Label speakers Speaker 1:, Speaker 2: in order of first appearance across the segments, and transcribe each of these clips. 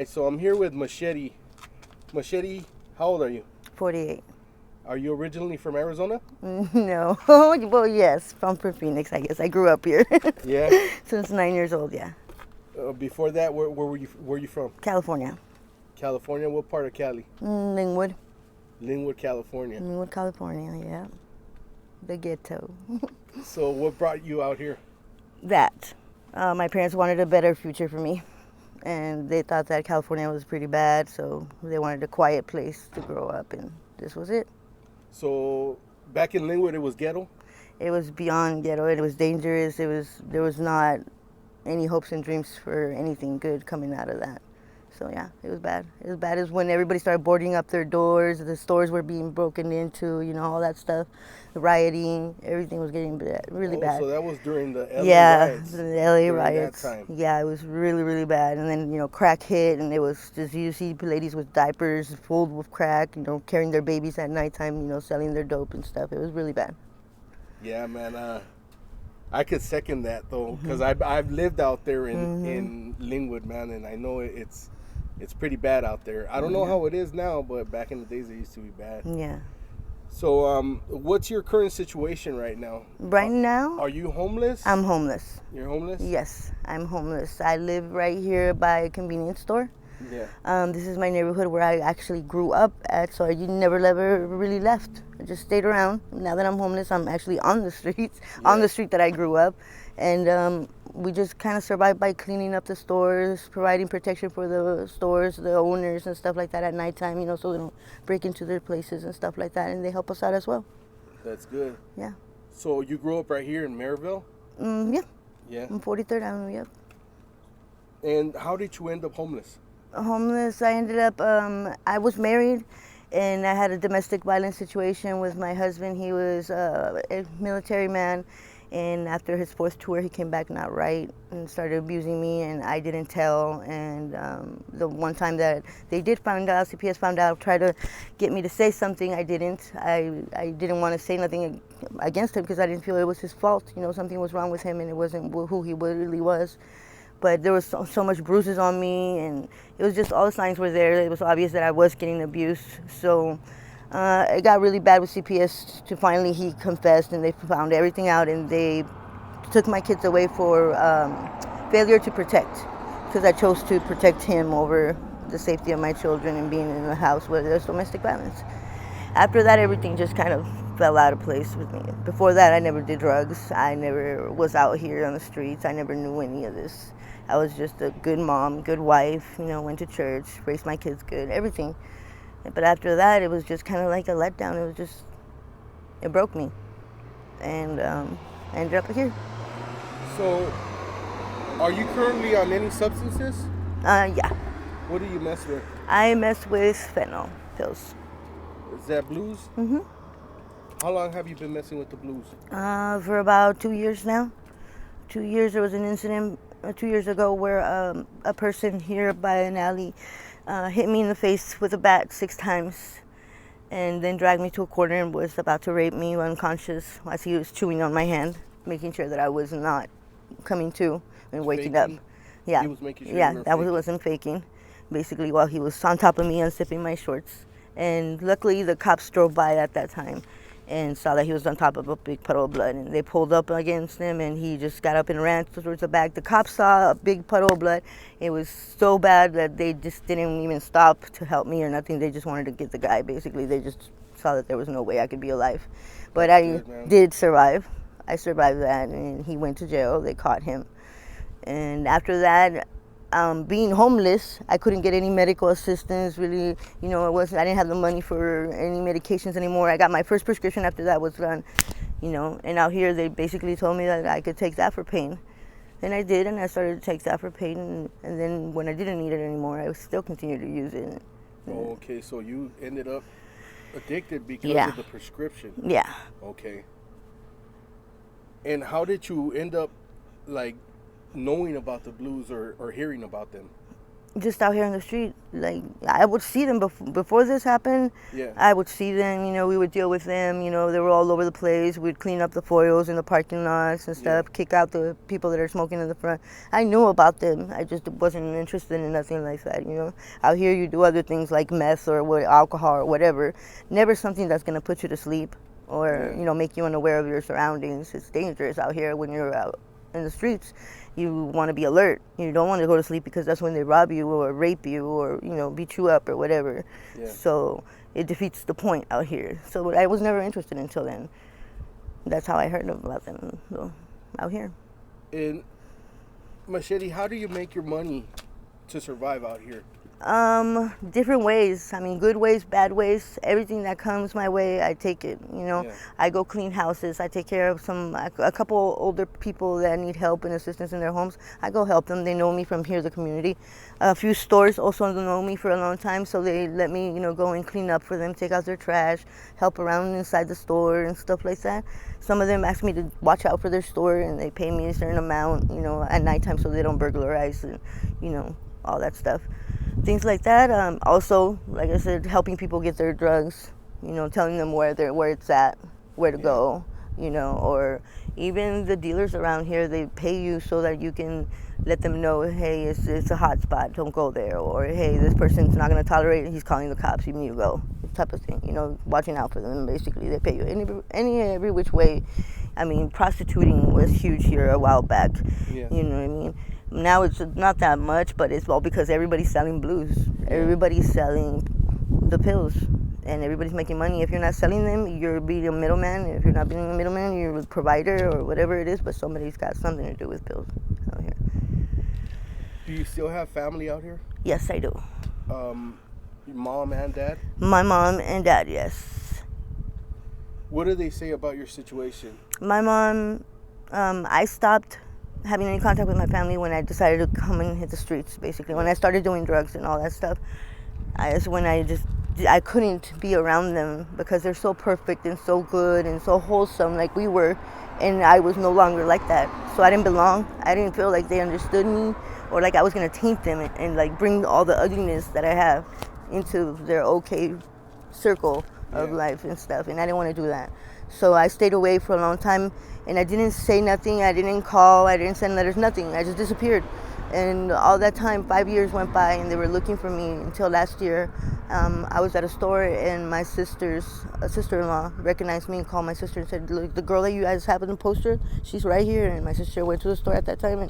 Speaker 1: So I'm here with Machete. Machete, how old are you?
Speaker 2: 48.
Speaker 1: Are you originally from Arizona?
Speaker 2: No. Well, yes, from Phoenix, I guess. I grew up here
Speaker 1: Yeah.
Speaker 2: since 9 years old, yeah.
Speaker 1: Before that, where were you from?
Speaker 2: California.
Speaker 1: California. What part of Cali?
Speaker 2: Linwood.
Speaker 1: Linwood, California.
Speaker 2: Linwood, California, yeah. The ghetto.
Speaker 1: So what brought you out here?
Speaker 2: That. My parents wanted a better future for me, and they thought that California was pretty bad, so they wanted a quiet place to grow up, and this was it.
Speaker 1: So back in Linwood, it was ghetto.
Speaker 2: It was beyond ghetto. It was dangerous. There was not any hopes and dreams for anything good coming out of that. So yeah, it was bad. It was bad as when everybody started boarding up their doors, the stores were being broken into, all that stuff, the rioting, everything was getting bad, really
Speaker 1: Oh,
Speaker 2: bad.
Speaker 1: so that was during the LA
Speaker 2: Yeah,
Speaker 1: riots.
Speaker 2: the LA
Speaker 1: During that
Speaker 2: riots.
Speaker 1: time.
Speaker 2: Yeah, it was really, really bad. And then, crack hit, and it was just, you see ladies with diapers full with crack, carrying their babies at nighttime, selling their dope and stuff. It was really bad.
Speaker 1: Yeah, man. I could second that though, because I've lived out there in Linwood, man, and I know it's pretty bad out there. I don't know how it is now, but back in the days it used to be bad.
Speaker 2: Yeah.
Speaker 1: So, what's your current situation right now?
Speaker 2: Right now,
Speaker 1: Are you homeless?
Speaker 2: I'm homeless.
Speaker 1: You're homeless?
Speaker 2: Yes, I'm homeless. I live right here by a convenience store.
Speaker 1: Yeah.
Speaker 2: This is my neighborhood where I actually grew up at, so I never really left. I just stayed around. Now that I'm homeless, I'm actually on the streets, on the street that I grew up. And we just kind of survive by cleaning up the stores, providing protection for the stores, the owners and stuff like that at nighttime, so they don't break into their places and stuff like that, and they help us out as well.
Speaker 1: That's good.
Speaker 2: Yeah.
Speaker 1: So you grew up right here in Maryville?
Speaker 2: Yeah.
Speaker 1: Yeah.
Speaker 2: On 43rd Avenue, yep.
Speaker 1: And how did you end up homeless?
Speaker 2: Homeless, I ended up, I was married and I had a domestic violence situation with my husband. He was a military man, and after his fourth tour he came back not right and started abusing me, and I didn't tell. And the one time that they did find out, CPS found out, tried to get me to say something, I didn't. I didn't want to say nothing against him because I didn't feel it was his fault. Something was wrong with him and it wasn't who he really was. But there was so much bruises on me, and it was just all the signs were there. It was obvious that I was getting abused. So it got really bad with CPS to finally he confessed, and they found everything out, and they took my kids away for failure to protect, because I chose to protect him over the safety of my children and being in a house where there's domestic violence. After that, everything just kind of fell out of place with me. Before that, I never did drugs. I never was out here on the streets. I never knew any of this. I was just a good mom, good wife, went to church, raised my kids good, everything. But after that, it was just kind of like a letdown. It broke me. And I ended up here.
Speaker 1: So, are you currently on any substances?
Speaker 2: Yeah.
Speaker 1: What do you mess with?
Speaker 2: I mess with fentanyl pills.
Speaker 1: Is that blues?
Speaker 2: Mm-hmm.
Speaker 1: How long have you been messing with the blues?
Speaker 2: For about 2 years now. 2 years. There was an incident 2 years ago where a person here by an alley hit me in the face with a bat 6 times, and then dragged me to a corner and was about to rape me unconscious as he was chewing on my hand, making sure that I was not coming to and waking up. Yeah.
Speaker 1: He was making sure
Speaker 2: yeah,
Speaker 1: you were
Speaker 2: that
Speaker 1: faking.
Speaker 2: wasn't faking. Basically, while he was on top of me unzipping my shorts. And luckily, the cops drove by at that time and saw that he was on top of a big puddle of blood. And they pulled up against him, and he just got up and ran towards the back. The cops saw a big puddle of blood. It was so bad that they just didn't even stop to help me or nothing. They just wanted to get the guy, basically. They just saw that there was no way I could be alive. But
Speaker 1: That's
Speaker 2: I
Speaker 1: good,
Speaker 2: did survive. I survived that, and he went to jail. They caught him. And after that, being homeless, I couldn't get any medical assistance. Really, I didn't have the money for any medications anymore. I got my first prescription after that was done, And out here, they basically told me that I could take that for pain, and I did, and I started to take that for pain. And then when I didn't need it anymore, I still continued to use it.
Speaker 1: Oh, okay, so you ended up addicted because of the prescription.
Speaker 2: Yeah.
Speaker 1: Okay. And how did you end up, like, knowing about the blues or hearing about them?
Speaker 2: Just out here in the street. Like, I would see them before this happened.
Speaker 1: Yeah.
Speaker 2: I would see them, we would deal with them, they were all over the place. We'd clean up the foils in the parking lots and stuff, kick out the people that are smoking in the front. I knew about them. I just wasn't interested in nothing like that, Out here you do other things like meth or alcohol or whatever. Never something that's going to put you to sleep or, make you unaware of your surroundings. It's dangerous out here when you're out in the streets. You want to be alert. You don't want to go to sleep because that's when they rob you or rape you or, beat you up or whatever.
Speaker 1: Yeah.
Speaker 2: So it defeats the point out here. So I was never interested until then. That's how I heard about them out here.
Speaker 1: And Machete, how do you make your money to survive out here?
Speaker 2: Different ways. I mean, good ways, bad ways. Everything that comes my way, I take it.
Speaker 1: Yeah.
Speaker 2: I go clean houses. I take care of a couple older people that need help and assistance in their homes. I go help them. They know me from here, the community. A few stores also know me for a long time, so they let me, go and clean up for them, take out their trash, help around inside the store and stuff like that. Some of them ask me to watch out for their store, and they pay me a certain amount, at nighttime so they don't burglarize and, all that stuff. Things like that. Also, like I said, helping people get their drugs, telling them where it's at, where to go, or even the dealers around here, they pay you so that you can let them know, hey, it's a hot spot, don't go there, or hey, this person's not going to tolerate it, he's calling the cops, you need to go, type of thing, watching out for them. Basically, they pay you every which way. I mean, prostituting was huge here a while back.
Speaker 1: Yeah.
Speaker 2: You know what I mean? Now it's not that much, but it's all because everybody's selling blues.
Speaker 1: Yeah.
Speaker 2: Everybody's selling the pills, and everybody's making money. If you're not selling them, you're being a middleman. If you're not being a middleman, you're a provider or whatever it is, but somebody's got something to do with pills out here.
Speaker 1: Do you still have family out here?
Speaker 2: Yes, I do.
Speaker 1: Your mom and dad?
Speaker 2: My mom and dad, yes.
Speaker 1: What do they say about your situation?
Speaker 2: My mom, I stopped having any contact with my family when I decided to come and hit the streets, basically. When I started doing drugs and all that stuff, that's when I couldn't be around them because they're so perfect and so good and so wholesome like we were, and I was no longer like that. So I didn't belong. I didn't feel like they understood me or like I was going to taint them and like bring all the ugliness that I have into their okay circle of life and stuff, and I didn't want to do that. So I stayed away for a long time, and I didn't say nothing. I didn't call. I didn't send letters, nothing. I just disappeared. And all that time, 5 years went by, and they were looking for me until last year. I was at a store, and my sister-in-law recognized me and called my sister and said, "Look, the girl that you guys have in the poster, she's right here." And my sister went to the store at that time,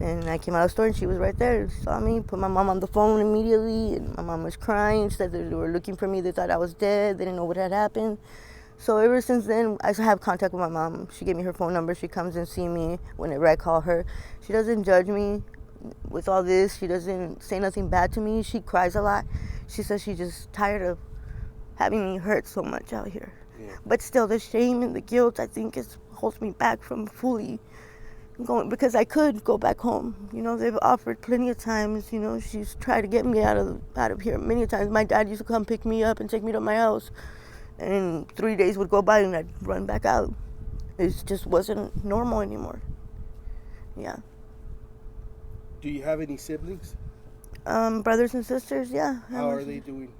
Speaker 2: and I came out of the store, and she was right there. She saw me, put my mom on the phone immediately, and my mom was crying. She said they were looking for me. They thought I was dead. They didn't know what had happened. So ever since then, I have contact with my mom. She gave me her phone number. She comes and see me whenever I call her. She doesn't judge me with all this. She doesn't say nothing bad to me. She cries a lot. She says she's just tired of having me hurt so much out here.
Speaker 1: Yeah.
Speaker 2: But still, the shame and the guilt, I think, holds me back from fully going, because I could go back home. They've offered plenty of times. She's tried to get me out of here many times. My dad used to come pick me up and take me to my house. And 3 days would go by and I'd run back out. It just wasn't normal anymore. Yeah.
Speaker 1: Do you have any siblings?
Speaker 2: Brothers and sisters, yeah.
Speaker 1: How are they doing?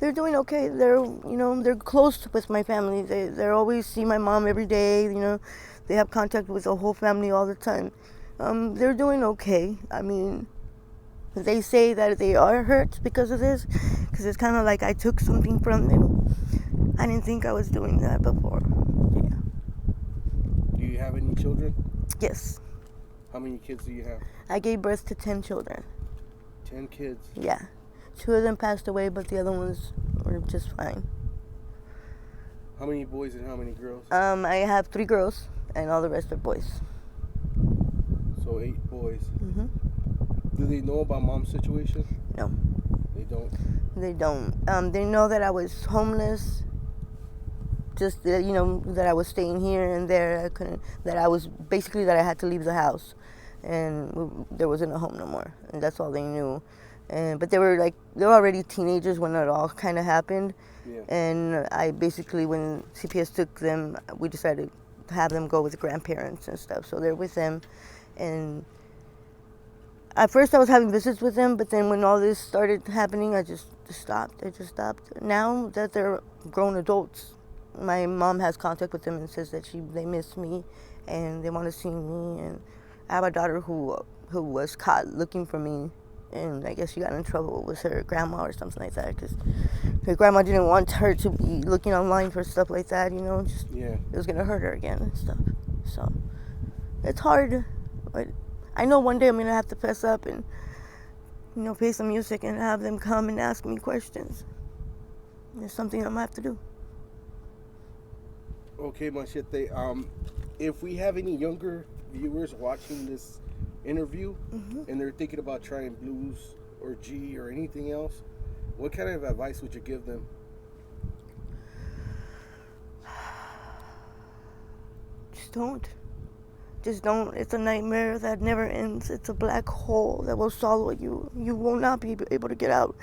Speaker 2: They're doing okay. They're close with my family. They always see my mom every day. They have contact with the whole family all the time. They're doing okay. I mean, they say that they are hurt because of this, because it's kind of like I took something from them. I didn't think I was doing that before. Yeah.
Speaker 1: Do you have any children?
Speaker 2: Yes.
Speaker 1: How many kids do you have?
Speaker 2: I gave birth to 10 children.
Speaker 1: 10 kids?
Speaker 2: Yeah. 2 of them passed away, but the other ones were just fine.
Speaker 1: How many boys and how many girls?
Speaker 2: I have 3 girls, and all the rest are boys.
Speaker 1: So 8 boys.
Speaker 2: Mm-hmm.
Speaker 1: Do they know about mom's situation?
Speaker 2: No.
Speaker 1: They don't?
Speaker 2: They don't. They know that I was homeless. Just that I was staying here and there. I couldn't. That I had to leave the house, and there wasn't a home no more. And that's all they knew. But they were already teenagers when it all kind of happened.
Speaker 1: Yeah.
Speaker 2: And I basically, when CPS took them, we decided to have them go with grandparents and stuff. So they're with them, and at first I was having visits with them, but then when all this started happening, I just stopped. I just stopped. Now that they're grown adults, my mom has contact with them and says that they miss me and they want to see me. And I have a daughter who was caught looking for me, and I guess she got in trouble with her grandma or something like that, because her grandma didn't want her to be looking online for stuff like that, just it was gonna hurt her again and stuff. So it's hard, but I know one day I'm gonna have to fess up and play some music and have them come and ask me questions. It's something I'm gonna have to do.
Speaker 1: Okay, Machete. If we have any younger viewers watching this interview and they're thinking about trying blues or G or anything else, what kind of advice would you give them?
Speaker 2: Just don't. It's a nightmare that never ends. It's a black hole that will swallow you. You will not be able to get out.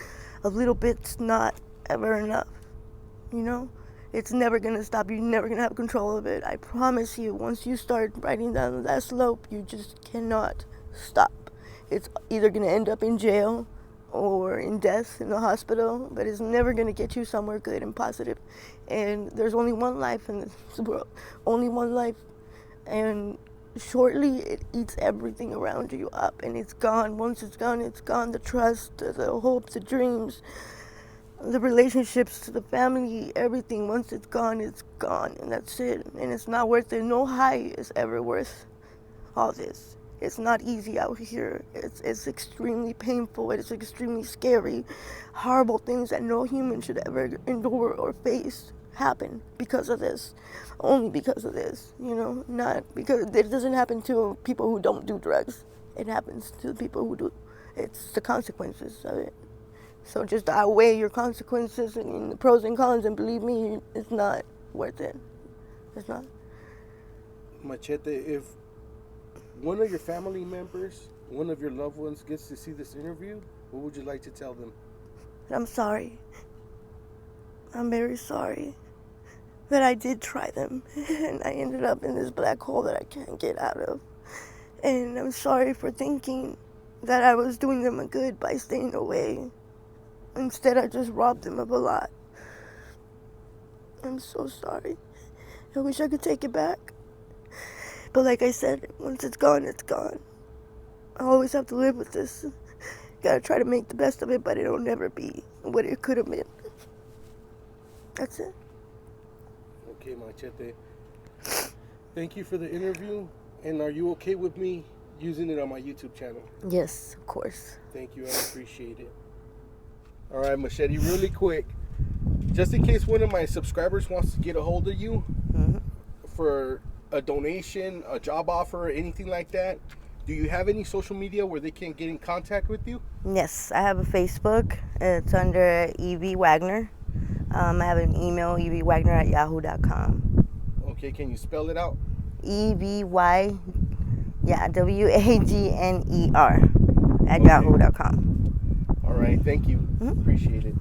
Speaker 2: A little bit's not ever enough. It's never going to stop. You're never going to have control of it. I promise you, once you start riding down that slope, you just cannot stop. It's either going to end up in jail or in death in the hospital, but it's never going to get you somewhere good and positive. And there's only one life in this world. Only one life. And shortly, it eats everything around you up, and it's gone. Once it's gone, it's gone. The trust, the hope, the dreams, the relationships, the family, everything. Once it's gone, and that's it. And it's not worth it. No high is ever worth all this. It's not easy out here. It's extremely painful. It's extremely scary. Horrible things that no human should ever endure or face happen because of this. Only because of this, not because it doesn't happen to people who don't do drugs. It happens to the people who do. It's the consequences of it. So just outweigh your consequences and the pros and cons, and believe me, it's not worth it. It's not.
Speaker 1: Machete, if one of your family members, one of your loved ones gets to see this interview, what would you like to tell them?
Speaker 2: I'm sorry. I'm very sorry that I did try them and I ended up in this black hole that I can't get out of. And I'm sorry for thinking that I was doing them a good by staying away. Instead, I just robbed them of a lot. I'm so sorry. I wish I could take it back. But like I said, once it's gone, it's gone. I always have to live with this. Gotta try to make the best of it, but it'll never be what it could have been. That's it.
Speaker 1: Okay, Machete. Thank you for the interview. And are you okay with me using it on my YouTube channel?
Speaker 2: Yes, of course.
Speaker 1: Thank you. I appreciate it. All right, Machete, really quick. Just in case one of my subscribers wants to get a hold of you for a donation, a job offer, anything like that, do you have any social media where they can get in contact with you?
Speaker 2: Yes, I have a Facebook. It's under E.V. Wagner. I have an email, evwagner@yahoo.com.
Speaker 1: Okay, can you spell it out?
Speaker 2: E-V-Y, W-A-G-N-E-R at yahoo.com.
Speaker 1: All right, thank you. Appreciate it.